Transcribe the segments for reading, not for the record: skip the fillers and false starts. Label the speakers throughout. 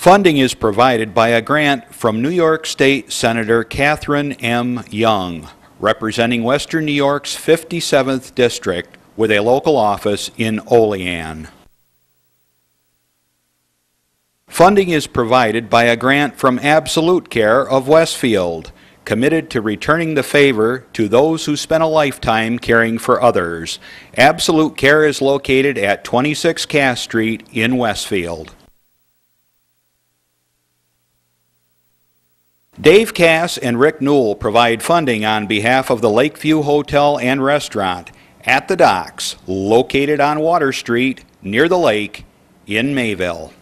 Speaker 1: Funding is provided by a grant from New York State Senator Catherine M. Young, representing Western New York's 57th District with a local office in Olean. Funding is provided by a grant from Absolute Care of Westfield, committed to returning the favor to those who spent a lifetime caring for others. Absolute Care is located at 26 Cass Street in Westfield. Dave Cass and Rick Newell provide funding on behalf of the Lakeview Hotel and Restaurant at the Docks, located on Water Street near the lake in Mayville.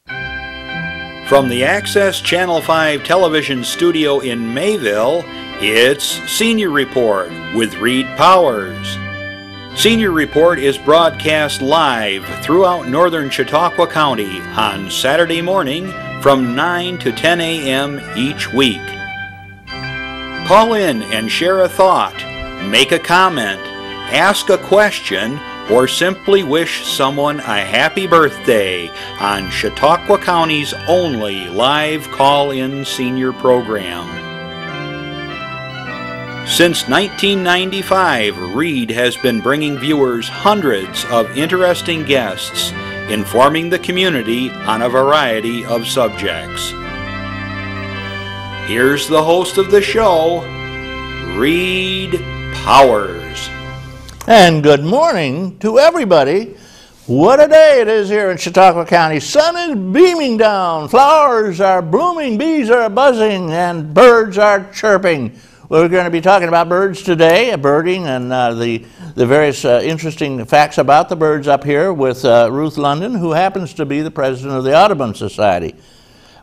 Speaker 1: From the Access Channel 5 television studio in Mayville, it's Senior Report with Reed Powers. Senior Report is broadcast live throughout northern Chautauqua County on Saturday morning from 9 to 10 a.m. each week. Call in and share a thought, make a comment, ask a question, or simply wish someone a happy birthday on Chautauqua County's only live call-in senior program. Since 1995, Reed has been bringing viewers hundreds of interesting guests, informing the community on a variety of subjects. Here's the host of the show, Reed Powers.
Speaker 2: And good morning to everybody. What a day it is here in Chautauqua County. Sun is beaming down, flowers are blooming, bees are buzzing, and birds are chirping. We're going to be talking about birds today, birding, and the various interesting facts about the birds up here with Ruth London, who happens to be the president of the Audubon Society.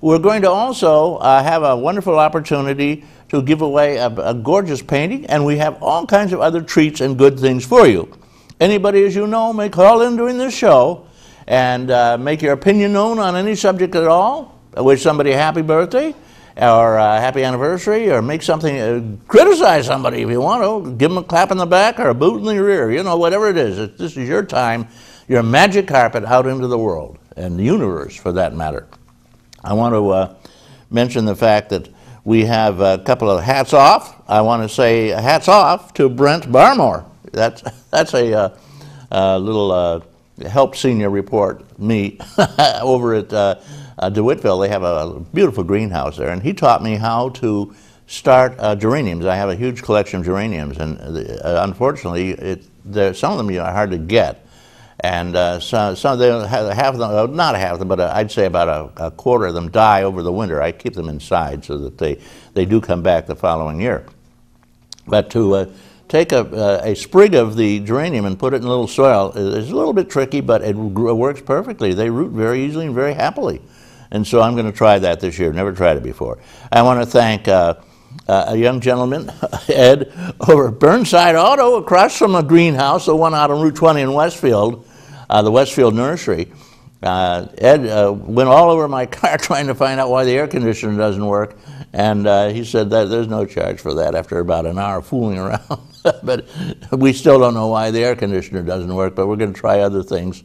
Speaker 2: We're going to also have a wonderful opportunity to give away a gorgeous painting, and we have all kinds of other treats and good things for you. Anybody, as you know, may call in during this show and make your opinion known on any subject at all, wish somebody a happy birthday, or a happy anniversary, or make something, criticize somebody if you want to, give them a clap in the back or a boot in the rear, you know, whatever it is. This is your time, your magic carpet out into the world, and the universe for that matter. I want to mention the fact that we have a couple of hats off. I want to say hats off to Brent Barmore. That's a little help senior report me over at DeWittville. They have a beautiful greenhouse there, and he taught me how to start geraniums. I have a huge collection of geraniums, and unfortunately, some of them are hard to get. And some of them, half of them, not half of them, but I'd say about a quarter of them die over the winter. I keep them inside so that they do come back the following year. But to take a sprig of the geranium and put it in a little soil is a little bit tricky, but it works perfectly. They root very easily and very happily. And so I'm going to try that this year. Never tried it before. I want to thank a young gentleman, Ed, over at Burnside Auto across from the greenhouse, the one out on Route 20 in Westfield, the Westfield Nursery. Ed went all over my car trying to find out why the air conditioner doesn't work, and he said that there's no charge for that after about an hour fooling around. But we still don't know why the air conditioner doesn't work, but we're going to try other things.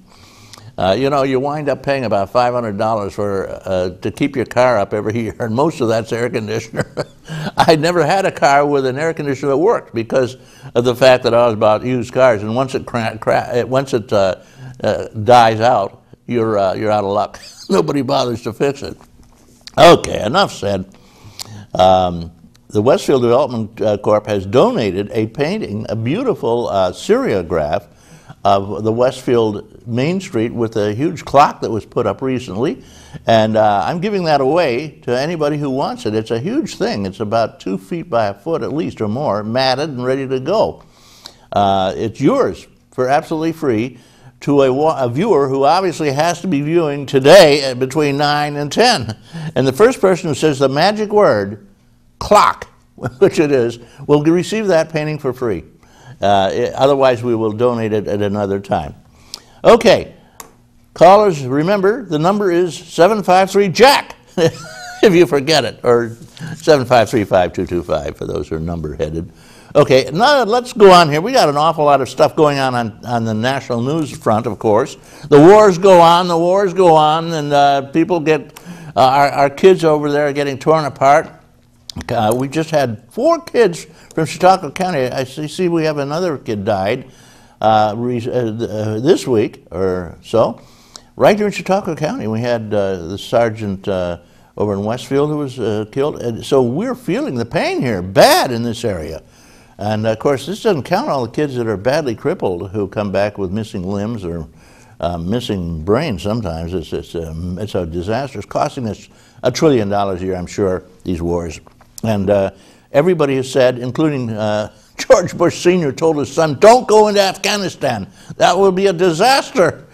Speaker 2: You know, you wind up paying about $500 for to keep your car up every year, and most of that's air conditioner. I never had a car with an air conditioner that worked because of the fact that I was about used cars, and once it dies out, you're out of luck. Nobody bothers to fix it. Okay, enough said. The Westfield Development Corp has donated a painting, a beautiful seriograph of the Westfield Main Street with a huge clock that was put up recently, and I'm giving that away to anybody who wants it. It's a huge thing. It's about 2 feet by a foot at least or more, matted and ready to go. It's yours for absolutely free to a viewer who obviously has to be viewing today between 9 and 10. And the first person who says the magic word, clock, which it is, will receive that painting for free. Otherwise, we will donate it at another time. Okay, callers, remember, the number is 753-JACK, if you forget it, or 753-5225 for those who are number-headed. Okay, now let's go on here. We got an awful lot of stuff going on the national news front, of course. The wars go on, and people get, our kids over there are getting torn apart. We just had 4 kids from Chautauqua County. I see we have another kid died this week or so. Right here in Chautauqua County, we had the sergeant over in Westfield who was killed. And so we're feeling the pain here, bad in this area. And of course, this doesn't count all the kids that are badly crippled who come back with missing limbs or missing brains sometimes. It's a disaster. It's costing us $1 trillion a year, I'm sure, these wars. And everybody has said, including George Bush Sr. told his son, don't go into Afghanistan. That will be a disaster.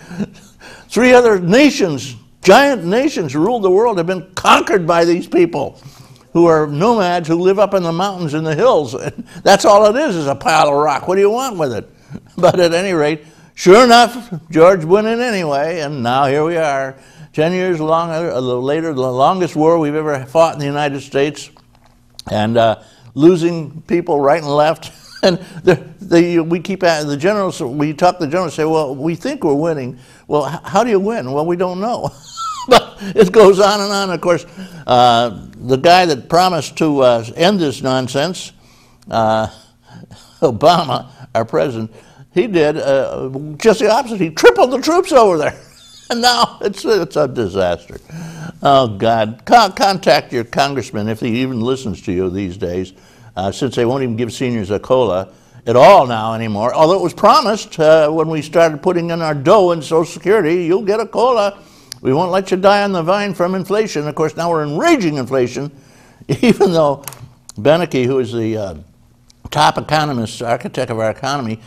Speaker 2: 3 other nations, giant nations who ruled the world, have been conquered by these people who are nomads who live up in the mountains and the hills. That's all it is a pile of rock. What do you want with it? But at any rate, sure enough, George went in anyway, and now here we are. 10 years later, the longest war we've ever fought in the United States, and losing people right and left. And we keep at the generals. We talk to the generals. Say, well, we think we're winning. Well, how do you win? Well, we don't know. But it goes on and on. Of course, the guy that promised to end this nonsense, Obama, our president, he did just the opposite. He tripled the troops over there, and now it's a disaster. Oh God! Contact your congressman if he even listens to you these days. Since they won't even give seniors a COLA at all now anymore, although it was promised when we started putting in our dough in Social Security, you'll get a COLA. We won't let you die on the vine from inflation. Of course, now we're in raging inflation, even though Beneke, who is the top economist, architect of our economy,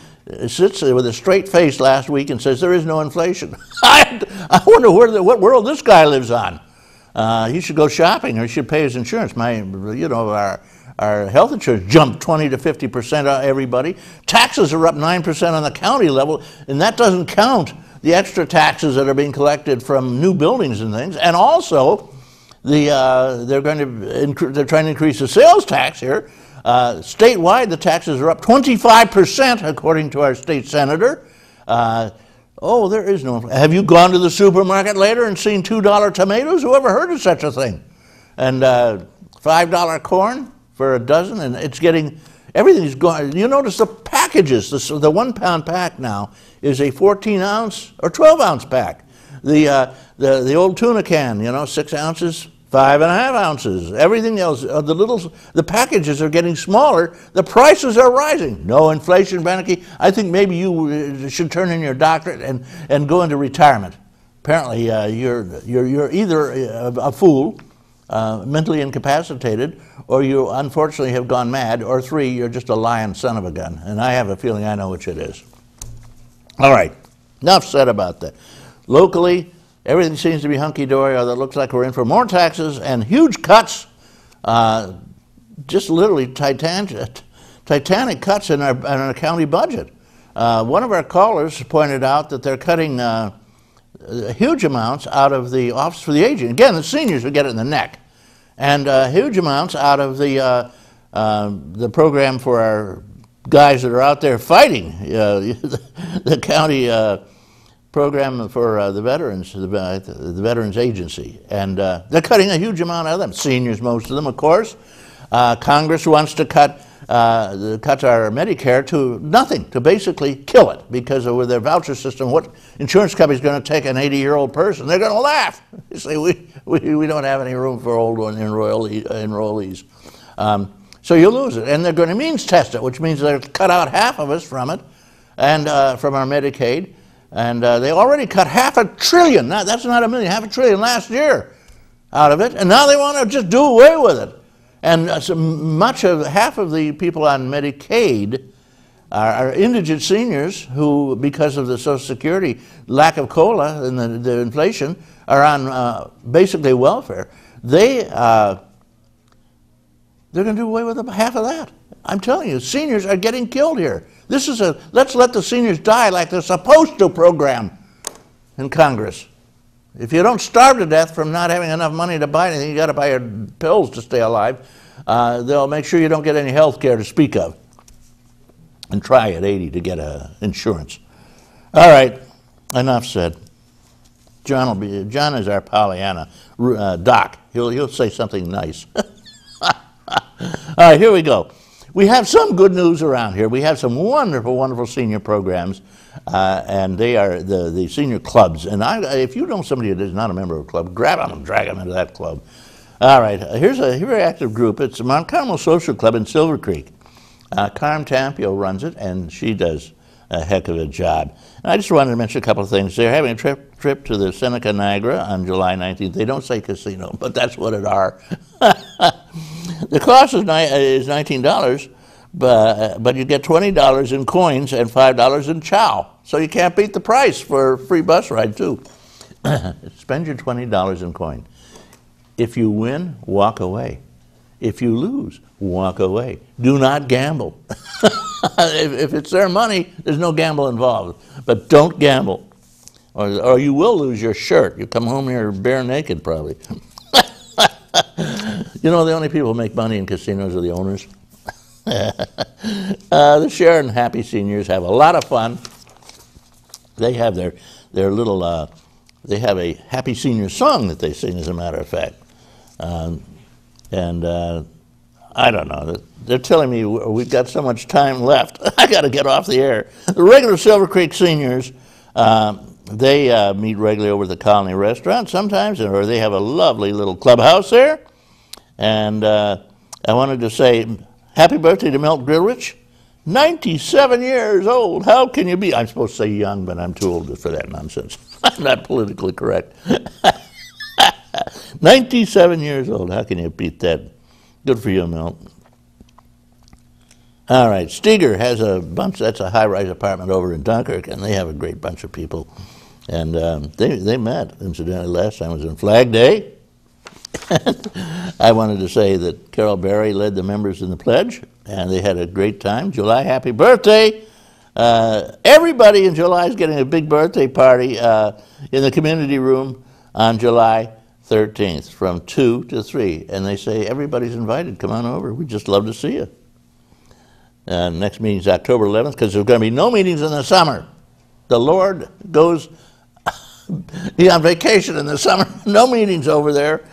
Speaker 2: sits there with a straight face last week and says there is no inflation. I wonder what world this guy lives on. He should go shopping, or he should pay his insurance. Our health insurance jumped 20 to 50% on everybody. Taxes are up 9% on the county level, and that doesn't count the extra taxes that are being collected from new buildings and things. And also, they're trying to increase the sales tax here. Statewide, the taxes are up 25%, according to our state senator. Oh, there is no. Have you gone to the supermarket later and seen $2 tomatoes? Who ever heard of such a thing? And $5 corn for a dozen, and it's getting, everything's gone. You notice the packages, the 1 pound pack now is a 14 ounce or 12 ounce pack. The old tuna can, 6 ounces, 5.5 ounces. Everything else, the packages are getting smaller. The prices are rising. No inflation, Beneke. I think maybe you should turn in your doctorate and go into retirement. Apparently, you're either a fool, mentally incapacitated, or you unfortunately have gone mad, or 3, you're just a lying son of a gun. And I have a feeling I know which it is. All right, enough said about that. Locally, everything seems to be hunky-dory, although it looks like we're in for more taxes and huge cuts, just literally titanic cuts in our county budget. One of our callers pointed out that they're cutting huge amounts out of the Office for the Aging. Again, the seniors would get it in the neck. And huge amounts out of the program for our guys that are out there fighting, the county program for the veterans, the Veterans Agency. And they're cutting a huge amount out of them. Seniors, most of them, of course. Congress wants to cut our Medicare to nothing, to basically kill it, because with their voucher system, what insurance company is going to take an 80-year-old person? They're going to laugh. They say, we don't have any room for old enrollees. So you lose it, and they're going to means test it, which means they'll cut out half of us from it, and from our Medicaid, and they already cut $500 billion. That's not $1 million, $500 billion last year out of it, and now they want to just do away with it. And half of the people on Medicaid are indigent seniors who, because of the Social Security lack of COLA and the inflation, are on basically welfare. They're going to do away with half of that. I'm telling you, seniors are getting killed here. This is a let's let the seniors die like they're supposed to program in Congress. If you don't starve to death from not having enough money to buy anything, you got to buy your pills to stay alive. They'll make sure you don't get any health care to speak of. and try at 80 to get insurance. All right, enough said. John is our Pollyanna doc. He'll say something nice. All right, here we go. We have some good news around here. We have some wonderful, wonderful senior programs, and they are the senior clubs. And if you know somebody that is not a member of a club, grab them and drag them into that club. All right, here's a very active group. It's the Mount Carmel Social Club in Silver Creek. Carm Tampio runs it, and she does a heck of a job. And I just wanted to mention a couple of things. They're having a trip to the Seneca Niagara on July 19th. They don't say casino, but that's what it are. The cost is $19, but you get $20 in coins and $5 in chow. So you can't beat the price for a free bus ride, too. Spend your $20 in coin. If you win, walk away. If you lose, walk away. Do not gamble. If it's their money, there's no gamble involved. But don't gamble, or you will lose your shirt. You come home here bare naked, probably. You know, the only people who make money in casinos are the owners. The Sharon Happy Seniors have a lot of fun. They have their little, they have a Happy Senior song that they sing, as a matter of fact. I don't know. They're telling me we've got so much time left. I got to get off the air. The regular Silver Creek Seniors, they meet regularly over at the Colony Restaurant sometimes, or they have a lovely little clubhouse there. And I wanted to say happy birthday to Milt Grillrich. 97 years old. How can you be? I'm supposed to say young, but I'm too old for that nonsense. I'm not politically correct. 97 years old. How can you beat that? Good for you, Milt. All right, Steger has a bunch. That's a high-rise apartment over in Dunkirk, and they have a great bunch of people. And they met, incidentally, last time was on Flag Day. I wanted to say that Carol Berry led the members in the pledge, and they had a great time. July, happy birthday. Everybody in July is getting a big birthday party in the community room on July 13th from 2 to 3. And they say, everybody's invited. Come on over. We'd just love to see you. Next meeting is October 11th, because there's going to be no meetings in the summer. The Lord goes on vacation in the summer. No meetings over there.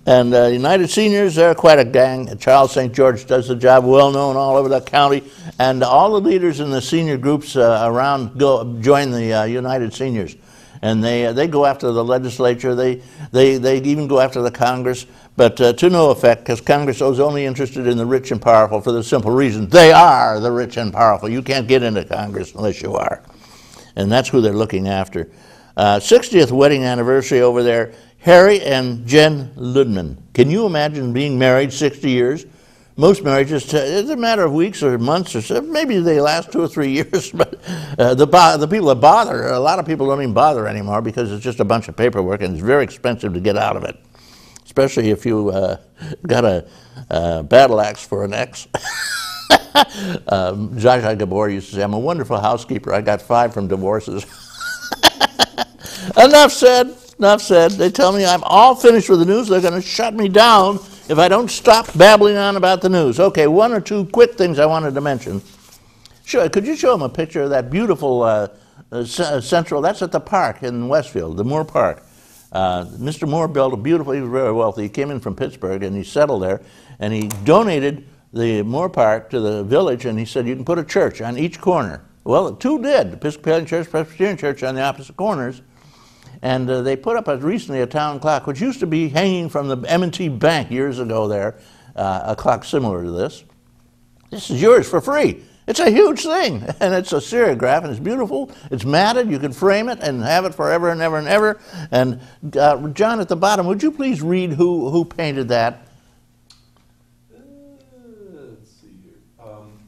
Speaker 2: And United Seniors, they're quite a gang. Charles St. George does the job, well known all over the county. And all the leaders in the senior groups around join the United Seniors. And they go after the legislature. They even go after the Congress, but to no effect, because Congress is only interested in the rich and powerful for the simple reason they are the rich and powerful. You can't get into Congress unless you are. And that's who they're looking after. 60th wedding anniversary over there, Harry and Jen Ludman. Can you imagine being married 60 years? Most marriages, it's a matter of weeks or months or so. Maybe they last 2 or 3 years, but the people that bother, a lot of people don't even bother anymore because it's just a bunch of paperwork and it's very expensive to get out of it, especially if you got a battle axe for an ex. Zsa Zsa Gabor used to say, I'm a wonderful housekeeper. I got 5 from divorces. Enough said. Enough said. They tell me I'm all finished with the news. They're going to shut me down if I don't stop babbling on about the news. Okay, 1 or 2 quick things I wanted to mention. Sure, could you show them a picture of that beautiful central, that's at the park in Westfield, the Moore Park. Mr. Moore built a beautiful, he was very wealthy. He came in from Pittsburgh and he settled there and he donated the Moore Park to the village and he said you can put a church on each corner. Well, 2 did, Episcopalian Church, Presbyterian Church on the opposite corners. And they put up recently a town clock, which used to be hanging from the M&T Bank years ago there, a clock similar to this. This is yours for free. It's a huge thing, and it's a serigraph, and it's beautiful. It's matted. You can frame it and have it forever and ever and ever. And John, at the bottom, would you please read who painted that?
Speaker 3: Let's see here.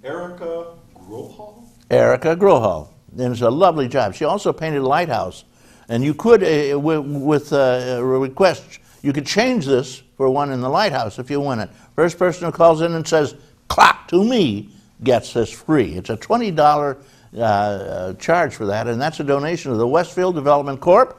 Speaker 3: Erica Grohal?
Speaker 2: Erica Grohal. And it's a lovely job. She also painted a lighthouse. And you could, with a request, you could change this for one in the lighthouse if you want it. First person who calls in and says, clock to me, gets this free. It's a $20 charge for that, and that's a donation to the Westfield Development Corp.